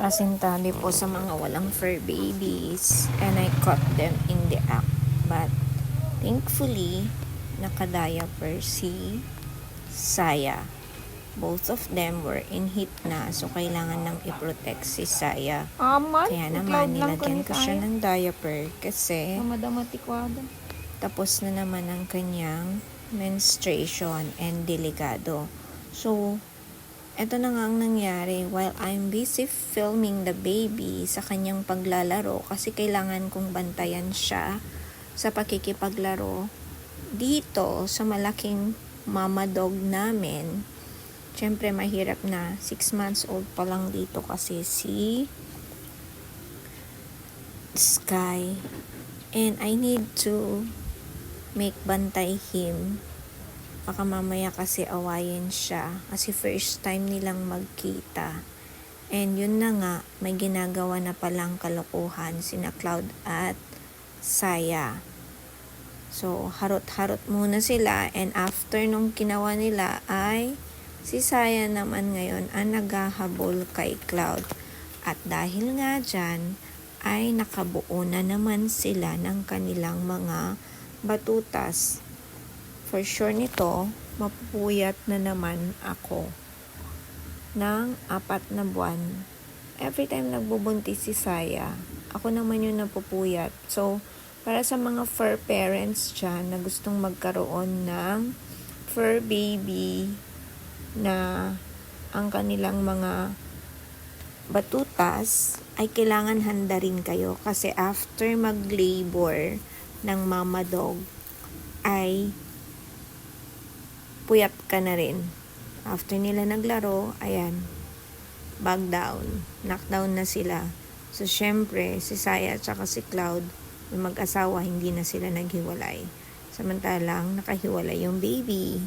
Asintali po sa mga walang fur babies, and I caught them in the act. But thankfully, naka-diaper si Saya. Both of them were in heat na, so kailangan nang i-protect si Saya. Kaya naman, nilagyan ko siya ng diaper kasi tapos na naman ang kanyang menstruation and delikado. So, eto na nga ang nangyari while I'm busy filming the baby sa kanyang paglalaro kasi kailangan kong bantayan siya sa pakikipaglaro dito sa malaking mama dog namin. Siyempre mahirap na, 6 months old pa lang dito kasi si Sky, and I need to make bantay him. Baka mamaya kasi awayin siya kasi first time nilang magkita. And yun na nga, may ginagawa na palang kalokohan sina Cloud at Saya. So, harot-harot muna sila, and after nung ginawa nila ay si Saya naman ngayon ang naghahabol kay Cloud. At dahil nga dyan, ay nakabuo na naman sila ng kanilang mga batutas. For sure nito, mapupuyat na naman ako ng 4 na buwan. Every time nagbubuntis si Saya, ako naman yung napupuyat. So, para sa mga fur parents dyan na gustong magkaroon ng fur baby na ang kanilang mga batutas, ay kailangan handa rin kayo kasi after mag-labor ng mama dog, ay puyat ka na rin. After nila naglaro, ayan, bag down, knockdown na sila. So, syempre, si Saya at saka si Cloud, yung mag-asawa, hindi na sila naghiwalay. Samantalang, nakahiwalay yung baby.